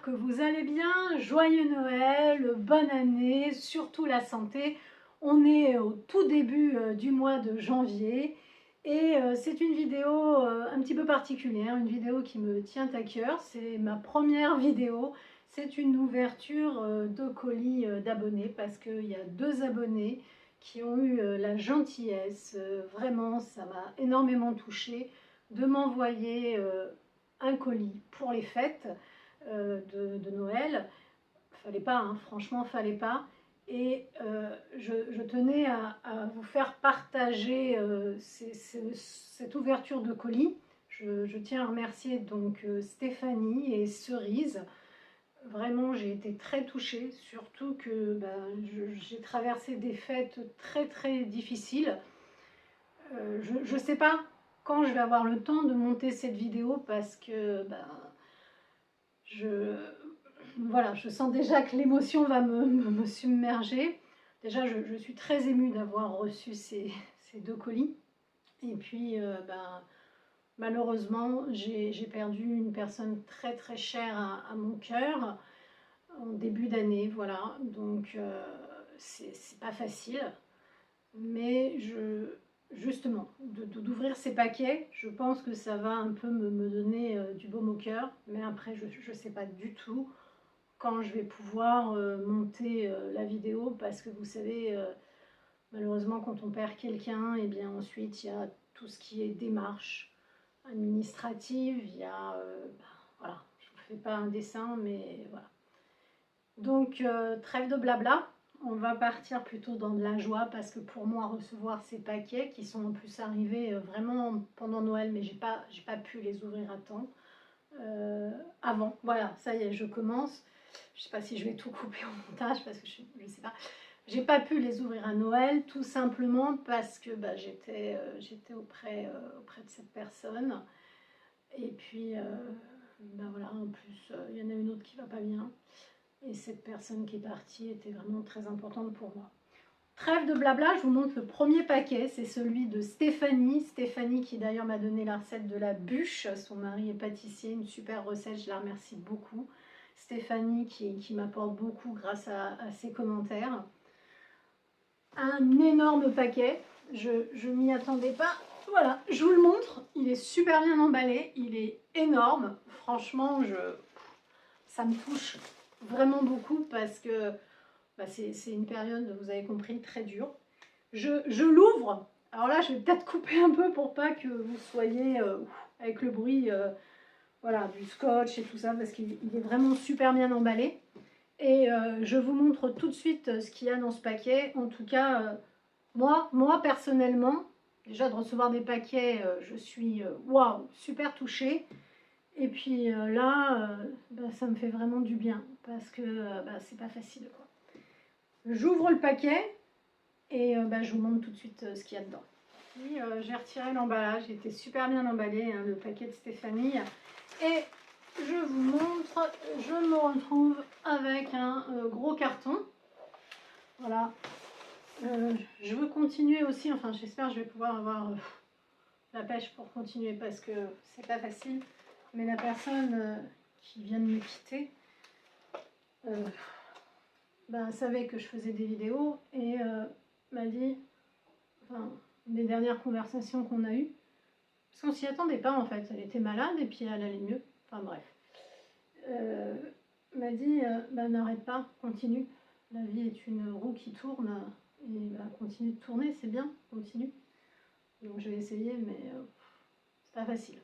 que vous allez bien. Joyeux Noël, bonne année, surtout la santé. On est au tout début du mois de janvier et c'est une vidéo un petit peu particulière, une vidéo qui me tient à cœur. C'est ma première vidéo. C'est une ouverture de colis d'abonnés parce qu'il y a 2 abonnés qui ont eu la gentillesse, vraiment ça m'a énormément touchée, de m'envoyer un colis pour les fêtes de Noël. Fallait pas, hein, franchement, fallait pas. Et je tenais à vous faire partager cette ouverture de colis. Je tiens à remercier donc Stéphanie et Cerise. Vraiment, j'ai été très touchée, surtout que j'ai traversé des fêtes très très difficiles. Je ne sais pas quand je vais avoir le temps de monter cette vidéo parce que voilà, je sens déjà que l'émotion va me submerger. Déjà, je suis très émue d'avoir reçu ces 2 colis. Et puis, malheureusement, j'ai perdu une personne très très chère à mon cœur en début d'année. Voilà, donc c'est pas facile. Mais justement, d'ouvrir ces paquets, je pense que ça va un peu me donner du baume au cœur. Mais après, je ne sais pas du tout quand je vais pouvoir monter la vidéo parce que vous savez, malheureusement, quand on perd quelqu'un, et bien ensuite, il y a tout ce qui est démarche administrative. Il y a, voilà, je ne vous fais pas un dessin, mais voilà. Donc, trêve de blabla. On va partir plutôt dans de la joie parce que pour moi, recevoir ces paquets qui sont en plus arrivés vraiment pendant Noël, mais j'ai pas pu les ouvrir à temps. Avant, voilà, ça y est, je commence. Je sais pas si je vais tout couper au montage parce que je sais pas. J'ai pas pu les ouvrir à Noël tout simplement parce que j'étais auprès de cette personne. Et puis, voilà, en plus, il y en a une autre qui va pas bien. Et cette personne qui est partie était vraiment très importante pour moi. Trêve de blabla, je vous montre le premier paquet, c'est celui de Stéphanie. Stéphanie qui d'ailleurs m'a donné la recette de la bûche, son mari est pâtissier, une super recette, je la remercie beaucoup. Stéphanie qui m'apporte beaucoup grâce à ses commentaires. Un énorme paquet, je m'y attendais pas. Voilà, je vous le montre, il est super bien emballé, il est énorme. Franchement, ça me touche vraiment beaucoup parce que c'est une période, vous avez compris, très dure. Je l'ouvre. Alors là, je vais peut-être couper un peu pour pas que vous soyez avec le bruit voilà, du scotch et tout ça, parce qu'il est vraiment super bien emballé. Et je vous montre tout de suite ce qu'il y a dans ce paquet. En tout cas, moi personnellement, déjà de recevoir des paquets, je suis waouh, super touchée. Et puis là, ça me fait vraiment du bien, parce que c'est pas facile, quoi. J'ouvre le paquet et je vous montre tout de suite ce qu'il y a dedans. Puis, j'ai retiré l'emballage, il était super bien emballé, hein, le paquet de Stéphanie. Et je vous montre, je me retrouve avec un gros carton. Voilà. Je veux continuer aussi, enfin j'espère que je vais pouvoir avoir la pêche pour continuer parce que c'est pas facile. Mais la personne qui vient de me quitter, savait que je faisais des vidéos et m'a dit, enfin, des dernières conversations qu'on a eues, parce qu'on s'y attendait pas en fait, elle était malade et puis elle allait mieux, enfin bref, m'a dit, n'arrête pas, continue, la vie est une roue qui tourne et continue de tourner, c'est bien, continue. Donc je vais essayer, mais c'est pas facile.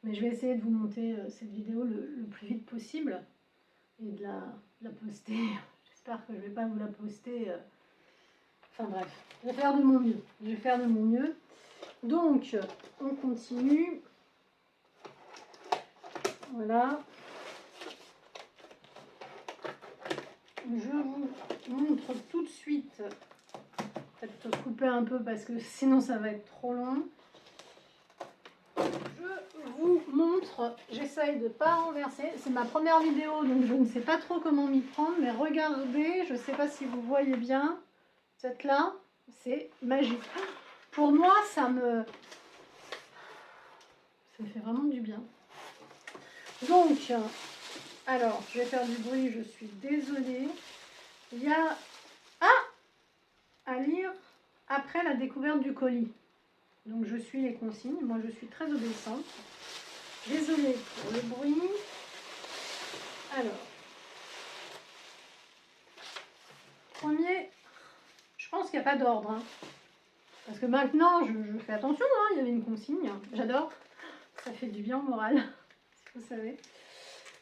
Mais je vais essayer de vous monter cette vidéo le plus vite possible et de la poster. J'espère que je ne vais pas vous la poster. Enfin bref, je vais faire de mon mieux. Je vais faire de mon mieux. Donc, on continue. Voilà. Je vous montre tout de suite. Peut-être couper un peu parce que sinon ça va être trop long. Je vous montre, j'essaye de ne pas renverser. C'est ma première vidéo, donc je ne sais pas trop comment m'y prendre. Mais regardez, je ne sais pas si vous voyez bien. Vous êtes là, c'est magique. Pour moi, ça me fait vraiment du bien. Donc, Alors, je vais faire du bruit, je suis désolée. Il y a à lire après la découverte du colis. Donc, je suis les consignes. Moi, je suis très obéissante. Désolée pour le bruit. Alors, premier, je pense qu'il n'y a pas d'ordre. Hein. Parce que maintenant, je fais attention. Hein, il y avait une consigne. J'adore. Ça fait du bien au moral, si vous savez.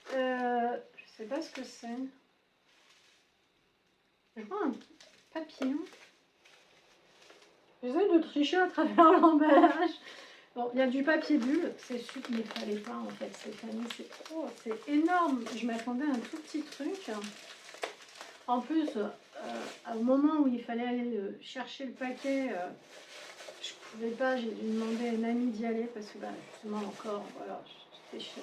Je ne sais pas ce que c'est. Je vois un papier. J'essaie de tricher à travers l'emballage. Bon, il y a du papier bulle, c'est super, mais il fallait pas en fait cette année, c'est énorme. Je m'attendais à un tout petit truc. En plus, au moment où il fallait aller chercher le paquet, je pouvais pas, j'ai dû demander à une amie d'y aller parce que justement encore, voilà, j'étais chez...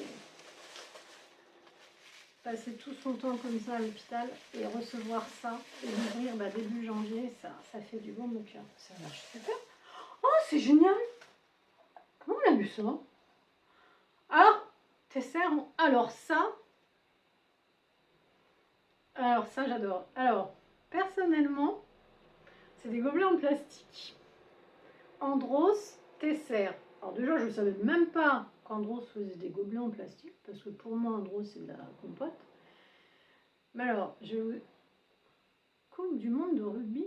Passer tout son temps comme ça à l'hôpital et recevoir ça et l'ouvrir début janvier, ça fait du bon au cœur. Ça marche super. Oh, c'est génial! Comment on a vu ça? Ah, Tesser. Alors ça j'adore. Alors, personnellement, c'est des gobelets en plastique. Andros, Tesser. Alors déjà, je ne savais même pas qu'Andros faisait des gobelets en plastique, parce que pour moi, Andros, c'est de la compote. Mais alors, Coupe du monde de rugby.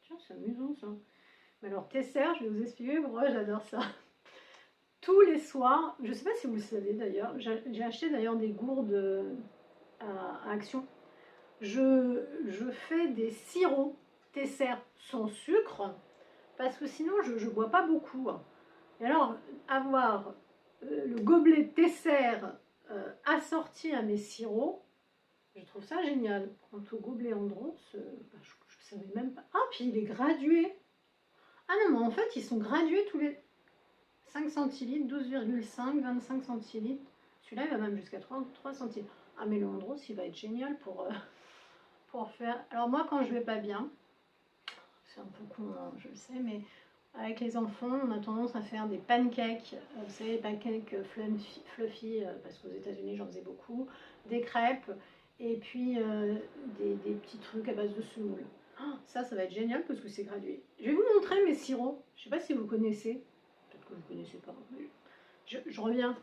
Tiens, c'est amusant ça. Mais alors, Tesser, je vais vous expliquer pourquoi j'adore ça. Tous les soirs, je ne sais pas si vous le savez d'ailleurs, j'ai acheté d'ailleurs des gourdes à Action. Je fais des sirops Tesser sans sucre parce que sinon je ne bois pas beaucoup. Et alors, avoir le gobelet Tesser assorti à mes sirops, je trouve ça génial. Quant au gobelet Andros, je ne savais même pas. Ah, puis il est gradué. Ah non, mais en fait, ils sont gradués tous les 5 centilitres, 12,5, 25 centilitres. Celui-là, il va même jusqu'à 3 centilitres. Ah, mais le Andros, il va être génial pour faire... Alors moi, quand je vais pas bien, c'est un peu con, hein, je le sais, mais avec les enfants, on a tendance à faire des pancakes, vous savez, des pancakes fluffy, parce qu'aux États-Unis, j'en faisais beaucoup, des crêpes, et puis des petits trucs à base de semoule. Oh, ça va être génial parce que c'est gradué. Je vais vous montrer mes sirops. Je sais pas si vous connaissez. Peut-être que vous ne connaissez pas. Mais je reviens.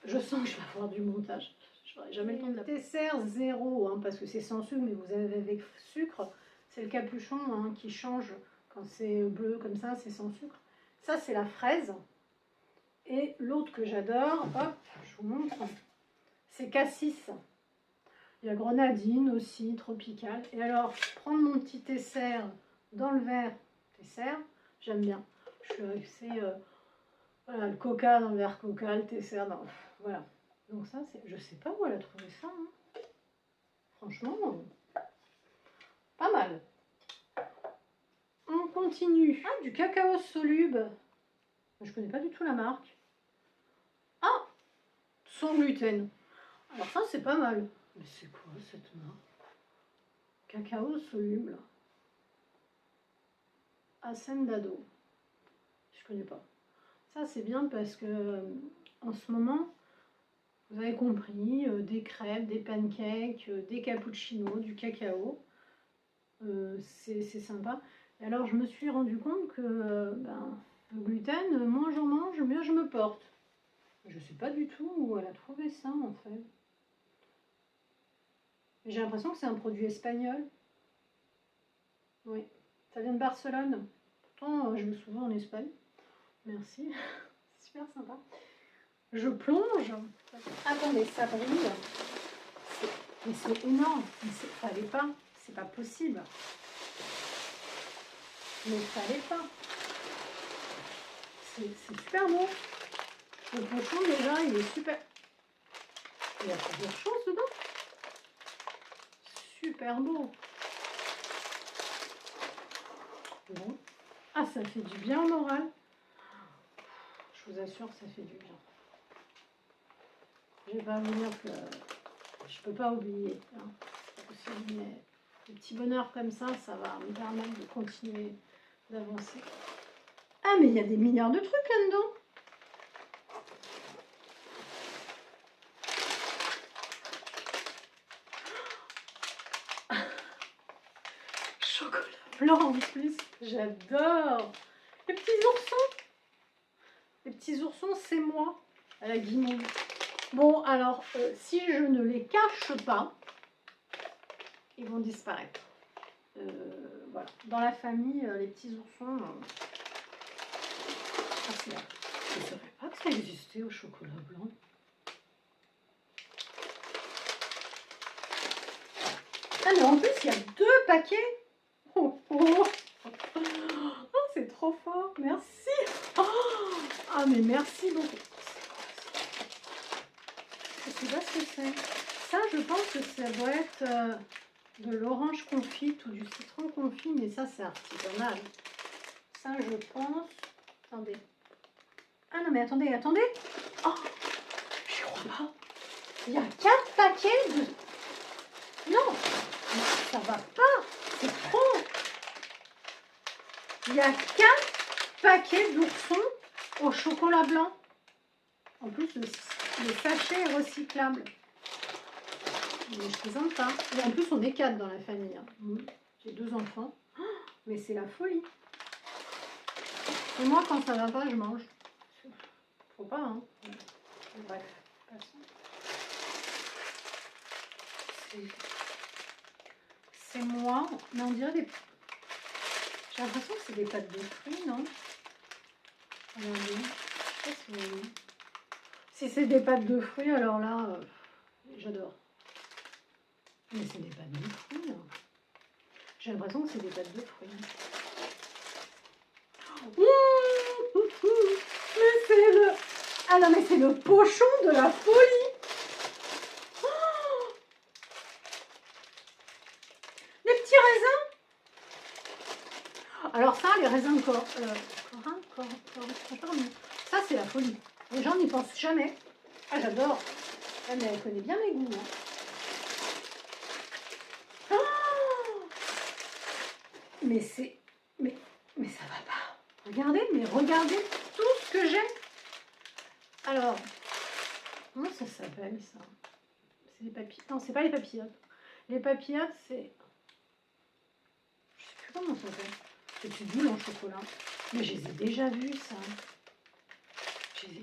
Je sens que je vais avoir du montage. Je n'aurai jamais le temps de la... Tesser 0, hein, parce que c'est sans sucre, mais vous avez avec sucre. C'est le capuchon hein, qui change quand c'est bleu comme ça, c'est sans sucre. Ça, c'est la fraise. Et l'autre que j'adore, hop, je vous montre, c'est cassis. Il y a grenadine aussi, tropicale. Et alors, prendre mon petit Tesser dans le verre, Tesser, j'aime bien. Je suis assez... voilà, le coca dans le verre coca, le Tesser dans... Voilà. Donc ça, c'est... Je sais pas où elle a trouvé ça. Hein. Franchement, pas mal. On continue. Ah, du cacao soluble. Je connais pas du tout la marque. Ah, sans gluten. Alors ça, c'est pas mal. Mais c'est quoi cette marque? Cacao soluble. Hacendado. Je connais pas. Ça, c'est bien parce que en ce moment, vous avez compris, des crêpes, des pancakes, des cappuccinos, du cacao. C'est sympa. Et alors, je me suis rendu compte que le gluten, moins j'en mange, mieux je me porte. Je sais pas du tout où elle a trouvé ça, en fait. J'ai l'impression que c'est un produit espagnol. Oui, ça vient de Barcelone. Pourtant, je vais souvent en Espagne. Merci, super sympa. Je plonge. Attendez, ça brille. Mais c'est énorme. Mais fallait pas. C'est pas possible. Mais fallait pas. C'est super beau. Le pochon déjà, il est super. Il y a plusieurs choses dedans. Super beau. Bon. Ah, ça fait du bien au moral. Je vous assure, ça fait du bien. Je vais pas vous dire que je peux pas oublier. Hein. C'est pas possible, mais des petits bonheurs comme ça va me permettre de continuer d'avancer. Ah, mais il y a des milliards de trucs là-dedans. blanc en plus. J'adore. Les petits oursons. Les petits oursons, c'est moi, à la guimauve. Bon, alors, si je ne les cache pas, ils vont disparaître. Voilà. Dans la famille, les petits oursons... Ah, c'est là. Je ne savais pas que ça existait au chocolat blanc. Ah, mais en plus, il y a 2 paquets. Oh, oh. Oh, c'est trop fort. Merci. Oh, ah, mais merci beaucoup. Je ne sais pas ce que c'est. Ça, je pense que ça doit être de l'orange confite ou du citron confit, mais ça, c'est artisanal. Ça, je pense... Attendez. Ah non, mais attendez, attendez. Oh, je crois pas. Il y a 4 paquets de... Non, ça va pas. C'est trop. Il y a 4 paquets d'oursons au chocolat blanc. En plus, le sachet est recyclable. Mais je plaisante pas. Et en plus, on est 4 dans la famille. J'ai 2 enfants. Oh, mais c'est la folie. Et moi, quand ça va pas, je mange. Faut pas, hein. Bref, passons. C'est moi. Mais on dirait des... J'ai l'impression que c'est des pâtes de fruits, non? Regardez. Je sais pas si vous voyez. Si c'est des pâtes de fruits, alors là, j'adore. Mais c'est des pâtes de fruits. Hein. J'ai l'impression que c'est des pâtes de fruits. Mais c'est le... Ah non, mais c'est le pochon de la folie. Oh, les petits raisins. Alors ça, les raisins ça c'est la folie. Les gens n'y pensent jamais. Ah, j'adore. Ah, mais elle connaît bien mes goûts. Hein. Oh, mais c'est... Mais ça va pas. Regardez, mais regardez tout ce que j'ai. Alors, comment ça s'appelle ça? C'est les papillotes. Non, c'est pas les papillotes. Les papillotes, c'est... Je sais plus comment ça s'appelle. C'est une boule en chocolat. Mais je les ai déjà vus, ça.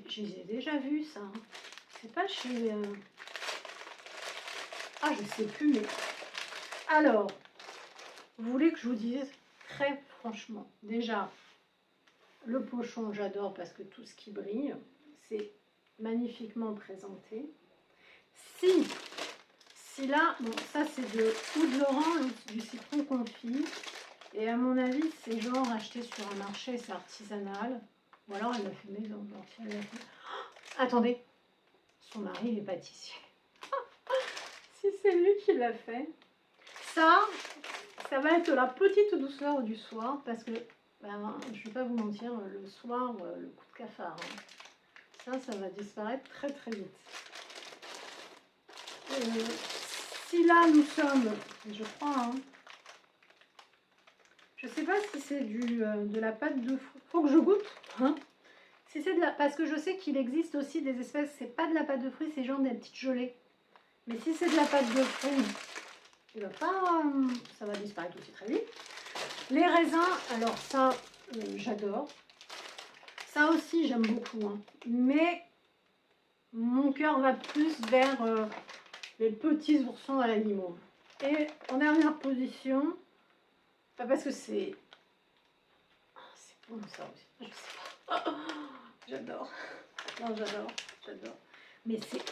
Je les ai déjà vus, ça. C'est pas chez... Ah, je sais plus, mais... Alors, vous voulez que je vous dise très franchement, déjà, le pochon, j'adore parce que tout ce qui brille, c'est magnifiquement présenté. Si là, bon, ça c'est de l'orange, du citron confit, et à mon avis, c'est genre acheté sur un marché, c'est artisanal, ou alors elle l'a fait maison. Si elle l'a fait... Oh, attendez, son mari il est pâtissier. Si c'est lui qui l'a fait, ça va être la petite douceur du soir, parce que, ben, je ne vais pas vous mentir, le soir, le coup de cafard, hein. Ça va disparaître très très vite. Si là nous sommes, je crois, hein, je sais pas si c'est de la pâte de fruits, faut que je goûte, hein. Si c'est de la, parce que je sais qu'il existe aussi des espèces, c'est pas de la pâte de fruits, c'est genre des petites gelées. Mais si c'est de la pâte de fruits, il va pas, ça va disparaître aussi très vite. Les raisins, alors ça, j'adore. Ça aussi, j'aime beaucoup, hein. Mais mon cœur va plus vers les petits oursons à la guimauve. Et en dernière position, pas parce que c'est bon ça aussi, je sais pas. J'adore. Non, j'adore. Mais c'est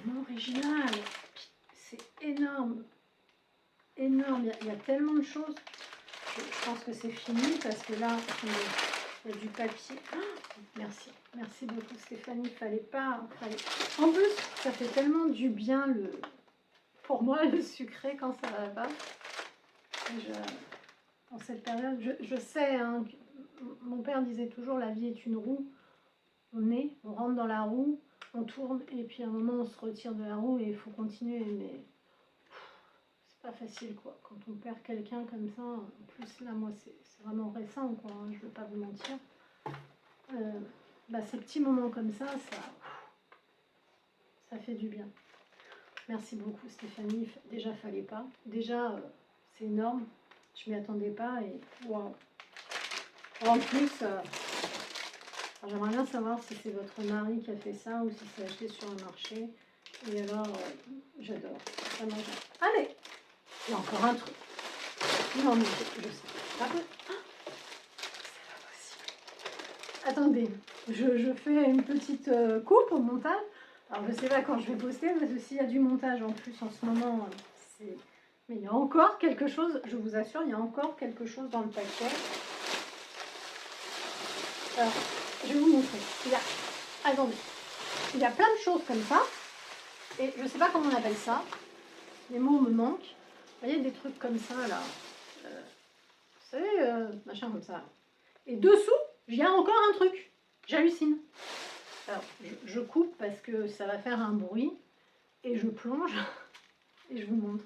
vraiment original. C'est énorme. Énorme. Il y a tellement de choses. Je pense que c'est fini parce que là, il y a du papier. Oh, merci beaucoup Stéphanie. Fallait pas. En plus, ça fait tellement du bien pour moi le sucré quand ça va pas. En cette période, je sais, hein, mon père disait toujours la vie est une roue. On rentre dans la roue, on tourne et puis à un moment on se retire de la roue et il faut continuer. Mais c'est pas facile quoi. Quand on perd quelqu'un comme ça, en plus là moi c'est vraiment récent quoi, hein, je veux pas vous mentir. Ces petits moments comme ça fait du bien. Merci beaucoup Stéphanie. Déjà fallait pas. Déjà c'est énorme. Je m'y attendais pas et waouh. En plus, j'aimerais bien savoir si c'est votre mari qui a fait ça ou si c'est acheté sur un marché. Et alors, j'adore. Vraiment, j'adore. Allez, il y a encore un truc. Non, mais je sais pas. Attendez, je fais une petite coupe au montage. Alors, je sais pas quand je vais poster, parce que s'il y a du montage en plus en ce moment, c'est... Mais il y a encore quelque chose, je vous assure, il y a encore quelque chose dans le paquet. Alors, je vais vous montrer. Attendez, il y a plein de choses comme ça. Et je sais pas comment on appelle ça. Les mots me manquent. Vous voyez, des trucs comme ça, là. Vous savez, machin comme ça. Et dessous, il y a encore un truc. J'hallucine. Alors, je coupe parce que ça va faire un bruit. Et je plonge. Et je vous montre.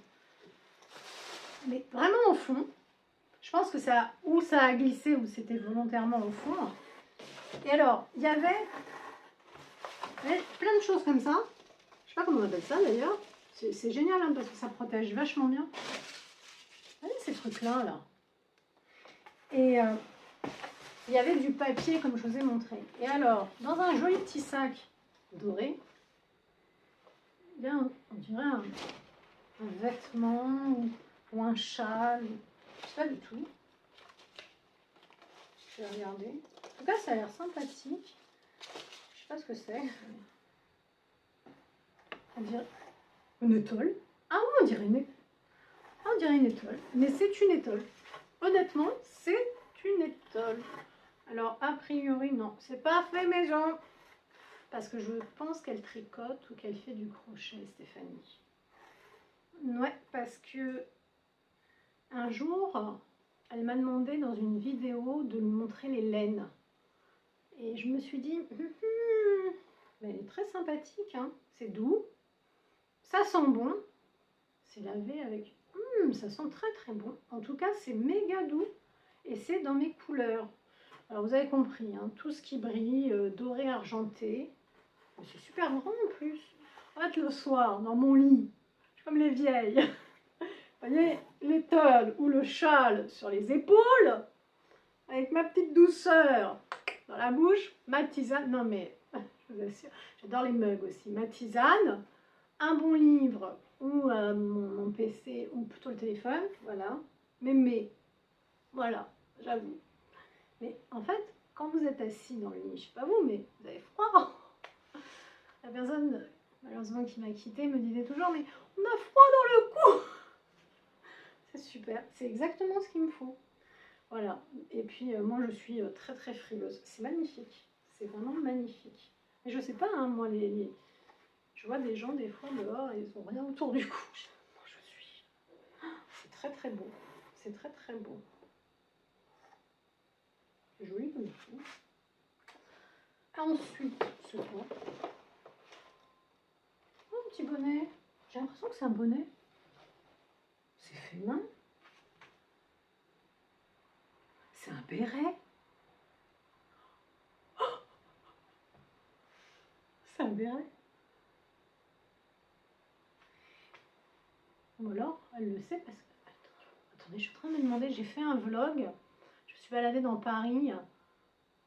Mais vraiment au fond, je pense que ça a glissé ou c'était volontairement au fond. Et alors, il y avait plein de choses comme ça. Je sais pas comment on appelle ça d'ailleurs. C'est génial hein, parce que ça protège vachement bien. Vous voyez ces trucs-là, là. Et il y avait du papier comme je vous ai montré. Et alors, dans un joli petit sac doré, il y a on dirait un vêtement ou un châle. Je sais pas du tout. Je vais regarder. En tout cas, ça a l'air sympathique. Je sais pas ce que c'est. On dirait une étole. Ah oui, on dirait une étole. Mais c'est une étole. Honnêtement, c'est une étole. Alors, a priori, non. C'est pas fait maison. Parce que je pense qu'elle tricote ou qu'elle fait du crochet, Stéphanie. Ouais, parce que un jour, elle m'a demandé dans une vidéo de lui montrer les laines. Et je me suis dit, mais elle est très sympathique, hein. C'est doux. Ça sent bon. C'est lavé avec... ça sent très très bon. En tout cas, c'est méga doux. Et c'est dans mes couleurs. Alors, vous avez compris, hein, tout ce qui brille, doré, argenté. C'est super grand en plus. En fait, le soir, dans mon lit, je suis comme les vieilles. Vous voyez, l'étole ou le châle sur les épaules, avec ma petite douceur dans la bouche, ma tisane. Non mais, je vous assure, j'adore les mugs aussi. Ma tisane, un bon livre ou mon PC ou plutôt le téléphone, voilà. Mais, voilà, j'avoue. Mais en fait, quand vous êtes assis dans le lit, je sais pas vous, mais vous avez froid. La personne, malheureusement, qui m'a quitté me disait toujours, mais on a froid dans le cou. C'est super, c'est exactement ce qu'il me faut. Voilà, et puis moi je suis très très frileuse. C'est magnifique, c'est vraiment magnifique. Et je sais pas, hein, moi, je vois des gens des fois dehors et ils ont rien autour du cou. Moi je suis. C'est très très beau, c'est très très beau. C'est joli comme tout. Ensuite, ce quoi? Oh, un petit bonnet. J'ai l'impression que c'est un bonnet. C'est fait main. C'est un béret. C'est un béret. Ou alors, elle le sait parce que... Attendez, je suis en train de me demander, j'ai fait un vlog. Je suis baladée dans Paris.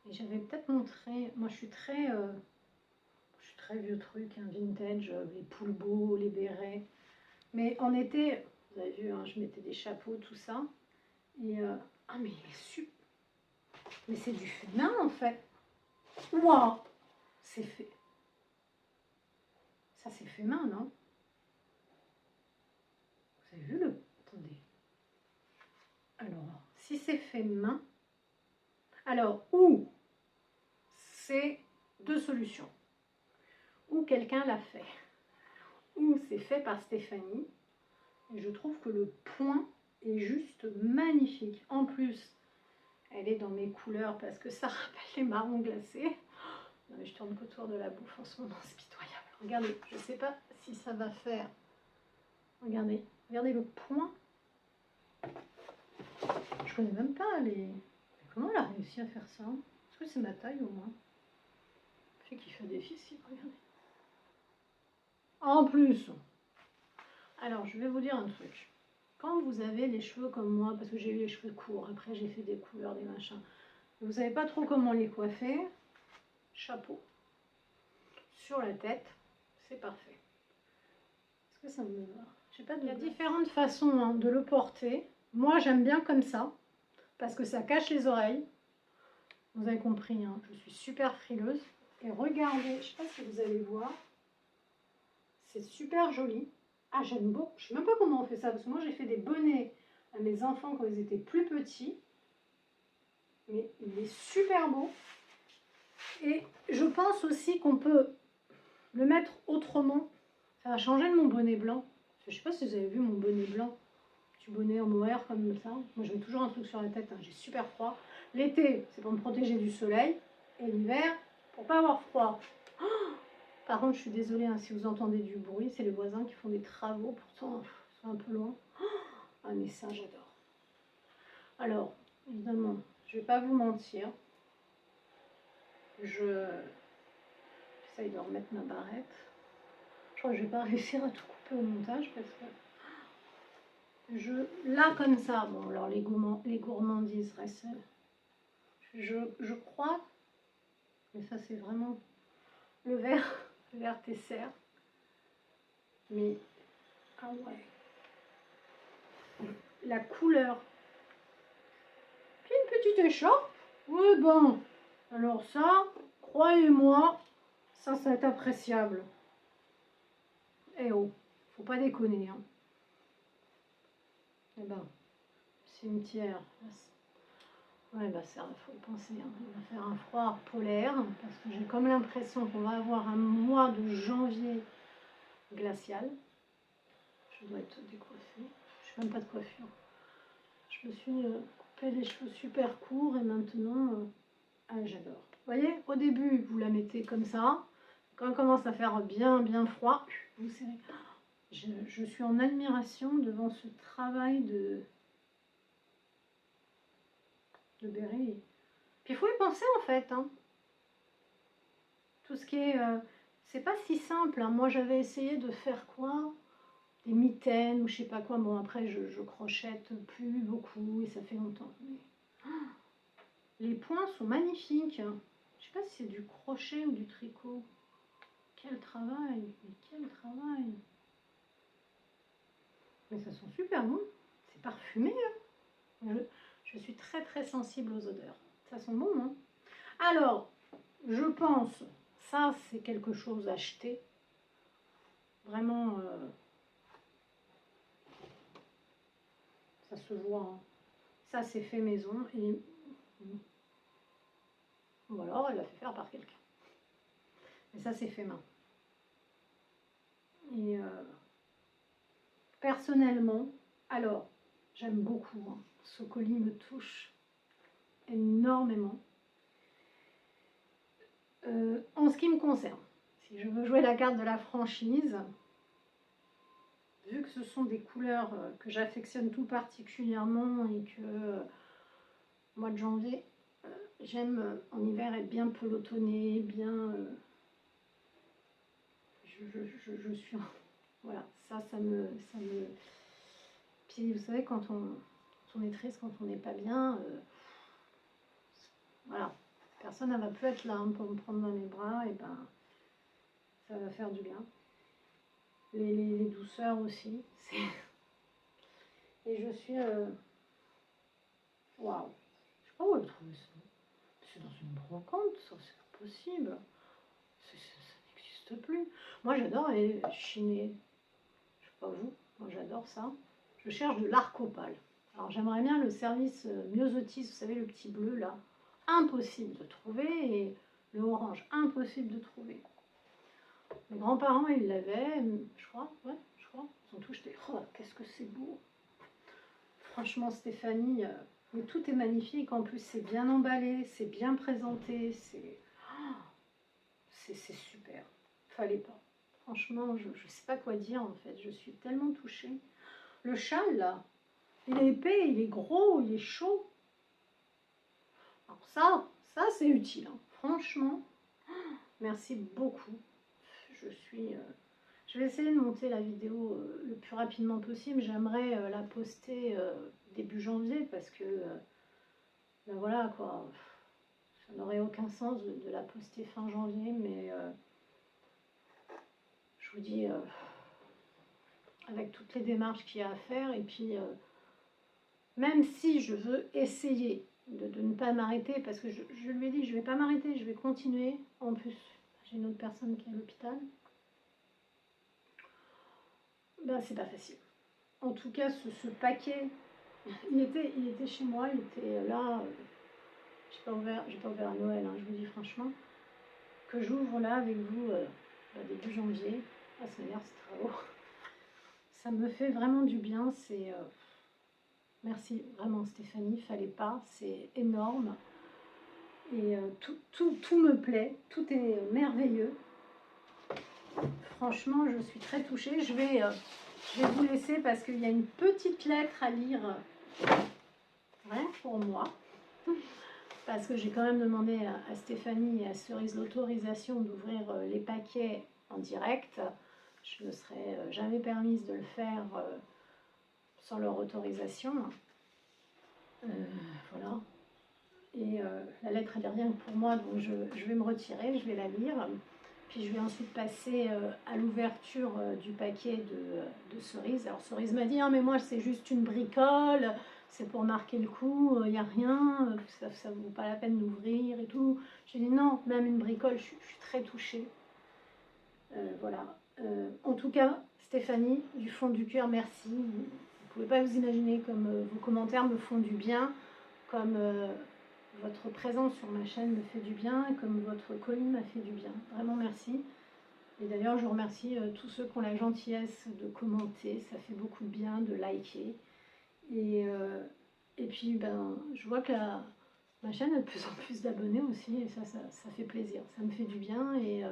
Et j'avais peut-être montré... Moi, je suis très vieux truc, hein, vintage, les poulbeaux, les bérets. Mais en été, vous avez vu, hein, je mettais des chapeaux, tout ça. Et... ah, mais il est super. Mais c'est du fait main, en fait. Waouh! C'est fait... Ça, c'est fait main, non? Vous avez vu le... Attendez. Alors, si c'est fait main... Alors, ou c'est deux solutions. Ou quelqu'un l'a fait. Ou c'est fait par Stéphanie. Et je trouve que le point est juste magnifique. En plus, elle est dans mes couleurs parce que ça rappelle les marrons glacés. Non, mais je tourne qu'autour de la bouffe en ce moment, c'est pitoyable. Regardez, je ne sais pas si ça va faire. Regardez, regardez le point. Je connais même pas les... Comment elle a réussi à faire ça? Est-ce que c'est ma taille au moins? Fait qu'il fait difficile, regardez. En plus, alors je vais vous dire un truc. quand vous avez les cheveux comme moi, parce que j'ai eu les cheveux courts, après j'ai fait des couleurs, des machins, vous savez pas trop comment les coiffer, chapeau sur la tête, c'est parfait. Est-ce que ça me va? Il y a différentes façons hein, de le porter. Moi j'aime bien comme ça, parce que ça cache les oreilles. Vous avez compris, hein, je suis super frileuse. Et regardez, je ne sais pas si vous allez voir, c'est super joli. Ah, j'aime beaucoup. Je ne sais même pas comment on fait ça, parce que moi j'ai fait des bonnets à mes enfants quand ils étaient plus petits. Mais il est super beau. Et je pense aussi qu'on peut le mettre autrement. Ça va changer de mon bonnet blanc. Je ne sais pas si vous avez vu mon bonnet blanc. Petit bonnet en mohair comme ça. Moi je mets toujours un truc sur la tête, hein. J'ai super froid. L'été, c'est pour me protéger du soleil. Et l'hiver, pour pas avoir froid. Oh, par contre, je suis désolée hein, si vous entendez du bruit. C'est les voisins qui font des travaux. Pourtant, ils sont un peu loin. Oh, ah mais ça, j'adore. Alors, évidemment, je vais pas vous mentir. J'essaye de remettre ma barrette. Je crois que je vais pas réussir à tout couper au montage parce que là comme ça, bon alors les gourmandises restent. Je crois, mais ça c'est vraiment le vert Tesser. Mais ah ouais, la couleur. Puis une petite écharpe. Oui bon, alors ça, croyez-moi, ça va être appréciable. Eh oh, faut pas déconner hein. Eh ben, cimetière. Ouais, bah ça, faut y penser. Hein. Il va faire un froid polaire parce que j'ai comme l'impression qu'on va avoir un mois de janvier glacial. Je dois être décoiffée. Je fais même pas de coiffure. Je me suis coupé les cheveux super courts et maintenant, ah, j'adore. Vous voyez, au début, vous la mettez comme ça. Quand il commence à faire bien froid, vous serrez. Je suis en admiration devant ce travail de béret. Puis il faut y penser en fait. Hein. Tout ce qui est... c'est pas si simple. Hein. Moi j'avais essayé de faire quoi? Des mitaines ou je sais pas quoi. Bon après je crochette plus beaucoup et ça fait longtemps. Mais... oh, les points sont magnifiques. Je sais pas si c'est du crochet ou du tricot. Quel travail! Mais quel travail! Mais ça sent super bon. C'est parfumé. Hein. Je suis très sensible aux odeurs. Ça sent bon. Hein. Alors, je pense, ça c'est quelque chose à acheter. Vraiment, ça se voit. Hein. Ça c'est fait maison et ou alors elle l'a fait faire par quelqu'un. Mais ça c'est fait main. Et personnellement, alors j'aime beaucoup. Hein. Ce colis me touche énormément. En ce qui me concerne, si je veux jouer la carte de la franchise, vu que ce sont des couleurs que j'affectionne tout particulièrement et que mois de janvier, j'aime en hiver être bien pelotonné, bien... je suis... Voilà, ça me... Puis vous savez, quand on est triste, quand on n'est pas bien, voilà, personne ne va plus être là hein, pour me prendre dans les bras, et ben ça va faire du bien. Les douceurs aussi. Et je suis... Waouh! Je sais pas où elle trouve ça. C'est dans une brocante, ça, c'est pas possible. Ça n'existe plus. Moi, j'adore les chinés. Je sais pas vous, moi j'adore ça. Je cherche de l'arc-opale. Alors, j'aimerais bien le service myosotis, vous savez, le petit bleu là. Impossible de trouver. Et le orange, impossible de trouver. Mes grands-parents, ils l'avaient, je crois. Ouais, je crois. Ils ont tout jeté. Oh, qu'est-ce que c'est beau! Franchement, Stéphanie, mais tout est magnifique. En plus, c'est bien emballé, c'est bien présenté, c'est super. Fallait pas. Franchement, je ne sais pas quoi dire en fait. Je suis tellement touchée. Le châle là, il est épais, il est gros, il est chaud. Alors ça c'est utile. Hein. Franchement, merci beaucoup. Je vais essayer de monter la vidéo le plus rapidement possible. J'aimerais la poster début janvier parce que, ben voilà quoi, ça n'aurait aucun sens de la poster fin janvier, mais je vous dis, avec toutes les démarches qu'il y a à faire, et puis même si je veux essayer de ne pas m'arrêter, parce que je lui ai dit, je ne vais pas m'arrêter, je vais continuer. En plus, j'ai une autre personne qui est à l'hôpital. Ben, c'est pas facile. En tout cas, ce paquet, il était chez moi, il était là. J'ai pas ouvert à Noël, hein, je vous dis franchement. Que j'ouvre là avec vous début janvier. Ah, ça m'énerve, c'est très haut. Ça me fait vraiment du bien. C'est merci vraiment Stéphanie, fallait pas, c'est énorme. Et tout me plaît, tout est merveilleux. Franchement, je suis très touchée. Je vais vous laisser parce qu'il y a une petite lettre à lire pour moi. Parce que j'ai quand même demandé à Stéphanie et à Cerise l'autorisation d'ouvrir les paquets en direct. Je ne serais jamais permise de le faire sans leur autorisation. Voilà. Et la lettre, elle est rien que pour moi, donc je vais me retirer, je vais la lire. Puis je vais ensuite passer à l'ouverture du paquet de Cerise. Alors Cerise m'a dit, ah, mais moi c'est juste une bricole, c'est pour marquer le coup, il n'y a rien, ça ne vaut pas la peine d'ouvrir et tout. J'ai dit non, même une bricole, je suis très touchée. Voilà. En tout cas, Stéphanie, du fond du cœur, merci. Vous ne pouvez pas vous imaginer comme vos commentaires me font du bien, comme votre présence sur ma chaîne me fait du bien, comme votre colis m'a fait du bien. Vraiment merci. Et d'ailleurs, je remercie tous ceux qui ont la gentillesse de commenter. Ça fait beaucoup de bien, de liker. Et puis, ben, je vois que ma chaîne a de plus en plus d'abonnés aussi. Et ça fait plaisir. Ça me fait du bien. Et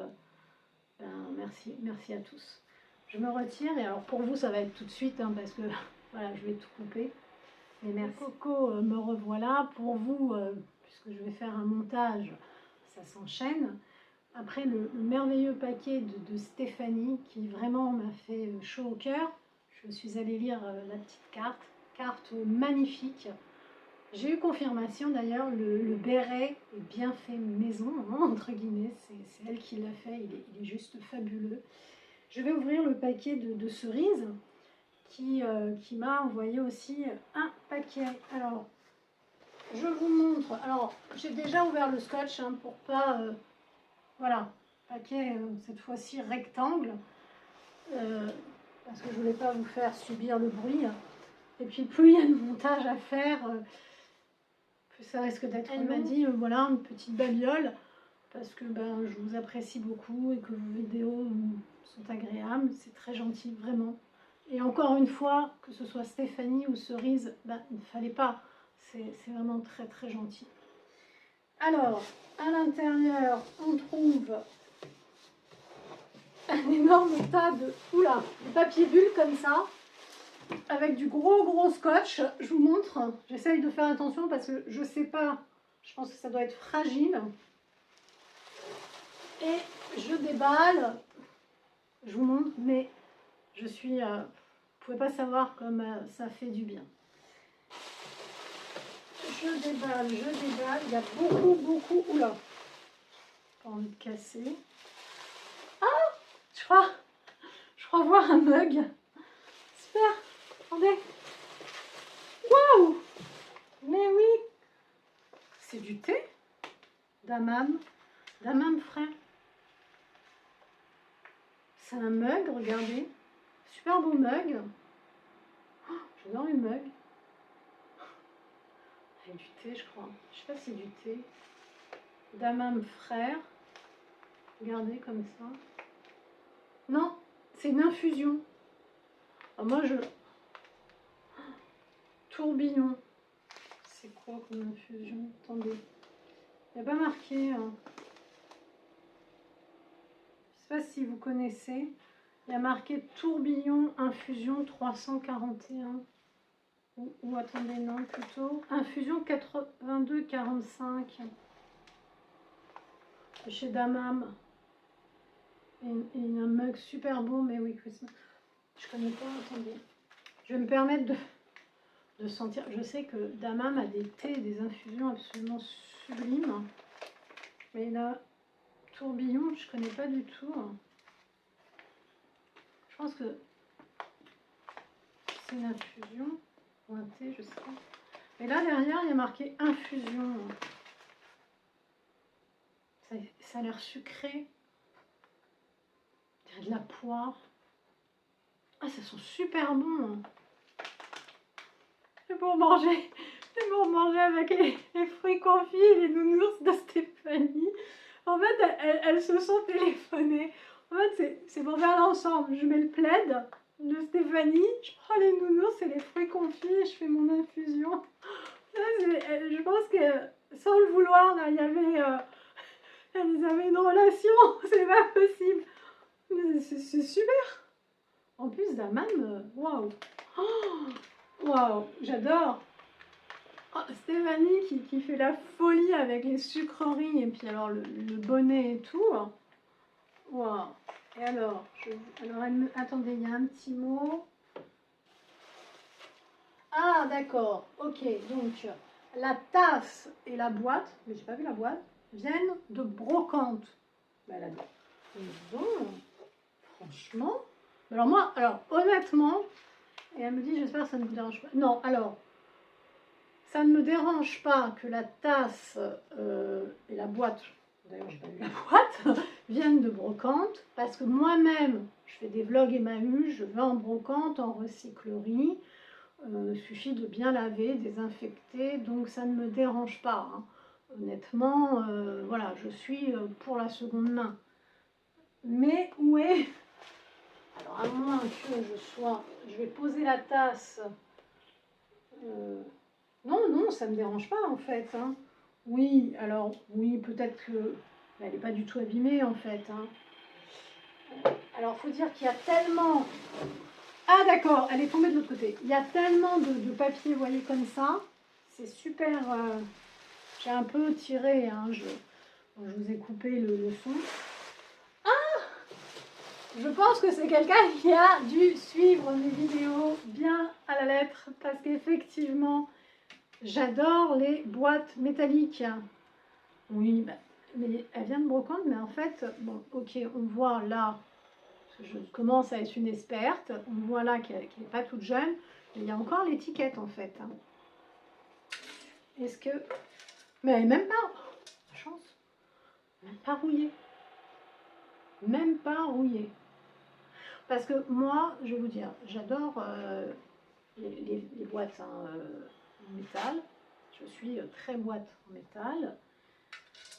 ben, merci à tous. Je me retire. Et alors, pour vous, ça va être tout de suite, hein, parce que voilà, je vais tout couper. Et merci. Coco, me revoilà. Pour vous, puisque je vais faire un montage, ça s'enchaîne. Après le merveilleux paquet de Stéphanie qui vraiment m'a fait chaud au cœur, je suis allée lire la petite carte magnifique. J'ai eu confirmation d'ailleurs, le béret est bien fait maison, hein, entre guillemets, c'est elle qui l'a fait, il est juste fabuleux. Je vais ouvrir le paquet de Cerise qui m'a envoyé aussi un paquet. Alors, je vous montre. Alors, j'ai déjà ouvert le scotch hein, pour pas... voilà, paquet cette fois-ci rectangle. Parce que je voulais pas vous faire subir le bruit. Et puis, plus il y a de montage à faire, plus ça risque d'être... Elle m'a dit, voilà, une petite babiole. Parce que ben, je vous apprécie beaucoup et que vos vidéos sont agréables. C'est très gentil, vraiment. Et encore une fois, que ce soit Stéphanie ou Cerise, ben, il ne fallait pas. C'est vraiment très très gentil. Alors, à l'intérieur, on trouve un énorme tas de papier bulle comme ça, avec du gros scotch. Je vous montre. J'essaye de faire attention parce que je ne sais pas. Je pense que ça doit être fragile. Et je déballe. Je vous montre, mais je suis... vous ne pouvez pas savoir comme ça fait du bien. Je déballe. Il y a beaucoup... Oula, pas envie de casser. Ah, je crois voir un mug. Super, attendez. Waouh, mais oui, c'est du thé d'Amam frère. C'est un mug, regardez. Super beau mug. Oh, j'adore les mugs. Il y a du thé, je crois. Je sais pas si c'est du thé. D'Amam frère. Regardez comme ça. Non, c'est une infusion. Alors moi, tourbillon. C'est quoi comme infusion? Attendez. Il n'y a pas marqué. Hein. Je ne sais pas si vous connaissez. Il y a marqué tourbillon infusion 341. Ou attendez, non, plutôt. Infusion 82,45. Chez Damam. et un mug super beau, mais oui, Christmas. Je connais pas, attendez. Je vais me permettre de sentir. Je sais que Damam a des thés, des infusions absolument sublimes. Mais là, tourbillon, je connais pas du tout. Je pense que c'est une infusion ou un thé, je sais pas. Et là, derrière, il y a marqué infusion. Ça a l'air sucré. Il y a de la poire. Ah, ça sent super bon. C'est pour manger. C'est pour manger avec les fruits confits et les nounours de Stéphanie. En fait, elles se sont téléphonées. En fait, c'est pour faire l'ensemble. Je mets le plaid de Stéphanie, je prends les nounours et les fruits confits et je fais mon infusion. Là, je pense que sans le vouloir, là, il y avait... elles avaient une relation. C'est pas possible. C'est super. En plus, Damam, waouh. Waouh, j'adore. Oh, Stéphanie qui fait la folie avec les sucreries et puis alors le bonnet et tout. Waouh. Et alors, attendez, il y a un petit mot. Ah, d'accord. Ok, donc la tasse et la boîte, mais j'ai pas vu la boîte, viennent de brocante. Ben, elle a dit, franchement. Alors moi, honnêtement, et elle me dit, j'espère que ça ne vous dérange pas. Non, alors, ça ne me dérange pas que la tasse et la boîte, d'ailleurs j'ai pas vu la boîte, viennent de brocante, parce que moi-même, je fais des vlogs Emmaüs, je vais en brocante, en recyclerie, suffit de bien laver, désinfecter, donc ça ne me dérange pas. Hein. Honnêtement, voilà, je suis pour la seconde main. Mais où est... Alors à moins que je vais poser la tasse... Non, ça ne me dérange pas en fait. Hein. Oui, alors, oui, peut-être que... Elle n'est pas du tout abîmée en fait. Hein. Alors, il faut dire qu'il y a tellement... Ah d'accord, elle est tombée de l'autre côté. Il y a tellement de papier, vous voyez, comme ça. C'est super... J'ai un peu tiré, hein, je vous ai coupé le son. Ah, je pense que c'est quelqu'un qui a dû suivre mes vidéos bien à la lettre, parce qu'effectivement, j'adore les boîtes métalliques. Oui, bah, mais elle vient de brocante, mais en fait, bon, ok, on voit là, je commence à être une experte, on voit là qu'elle n'est pas toute jeune, mais il y a encore l'étiquette en fait. Hein. Est-ce que... Mais elle n'est même pas... Chance. Même pas rouillée. Même pas rouillée. Parce que moi, je vais vous dire, j'adore les boîtes en métal. Je suis très boîte en métal.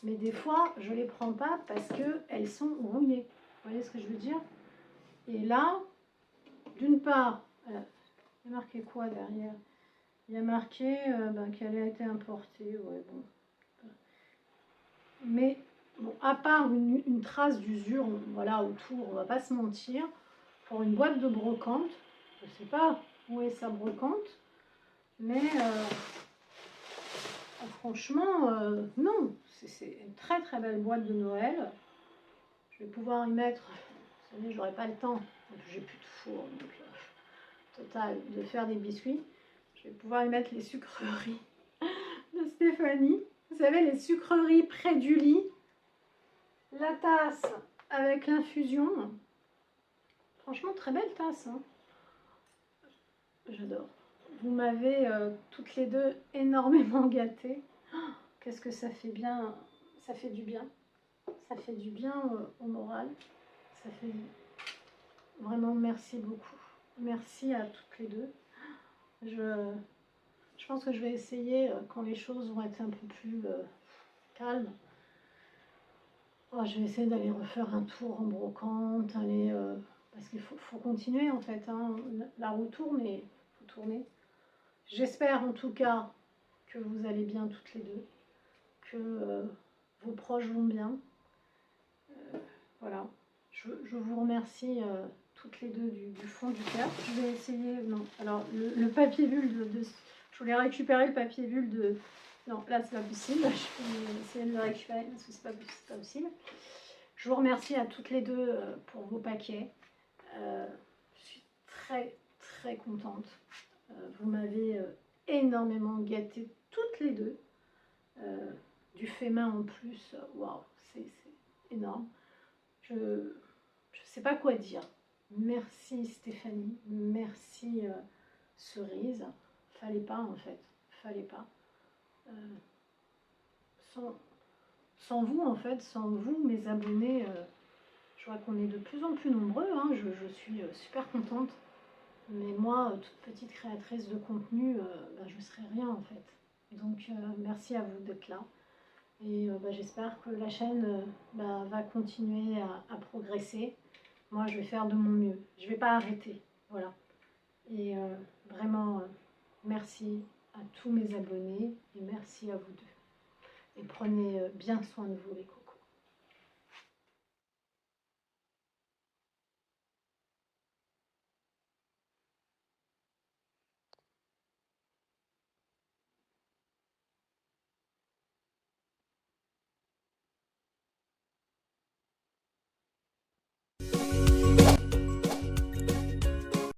Mais des fois, je ne les prends pas parce qu'elles sont rouillées. Vous voyez ce que je veux dire? Et là, d'une part, il y a marqué quoi derrière? Il y a marqué qu'elle a été importée. Ouais, bon. Mais bon, à part une trace d'usure, voilà, autour, on va pas se mentir, pour une boîte de brocante, je ne sais pas où est sa brocante, mais franchement, non, c'est une très très belle boîte de Noël. Je vais pouvoir y mettre, vous savez, j'aurai pas le temps, j'ai plus de four, donc total, de faire des biscuits. Je vais pouvoir y mettre les sucreries de Stéphanie. Vous savez, les sucreries près du lit. La tasse avec l'infusion. Franchement, très belle tasse. Hein. J'adore. Vous m'avez toutes les deux énormément gâtées. Oh, qu'est-ce que ça fait bien. Ça fait du bien. Ça fait du bien au moral. Ça fait vraiment merci beaucoup. Merci à toutes les deux. Je pense que je vais essayer quand les choses vont être un peu plus calmes. Oh, je vais essayer d'aller refaire un tour en brocante, parce qu'il faut continuer en fait. Hein. La roue tourne et il faut tourner. J'espère en tout cas que vous allez bien toutes les deux, que vos proches vont bien. Voilà. Je vous remercie toutes les deux du fond du cœur. Je vais essayer. Non, alors le papier bulle je voulais récupérer le papier bulle de. Non, là c'est pas possible. Je vais essayer de le récupérer parce que c'est pas possible. Je vous remercie à toutes les deux pour vos paquets. Je suis très très contente. Vous m'avez énormément gâté toutes les deux. Du fait main en plus, waouh, c'est énorme. Je ne sais pas quoi dire. Merci Stéphanie, merci Cerise. Fallait pas en fait, fallait pas. Sans vous en fait, sans vous mes abonnés, je vois qu'on est de plus en plus nombreux, hein, je suis super contente. Mais moi, toute petite créatrice de contenu, je ne serais rien en fait. Donc merci à vous d'être là. Et j'espère que la chaîne va continuer à progresser. Moi, je vais faire de mon mieux. Je ne vais pas arrêter. Voilà. Et vraiment, merci à tous mes abonnés et merci à vous deux. Et prenez bien soin de vous, les copains.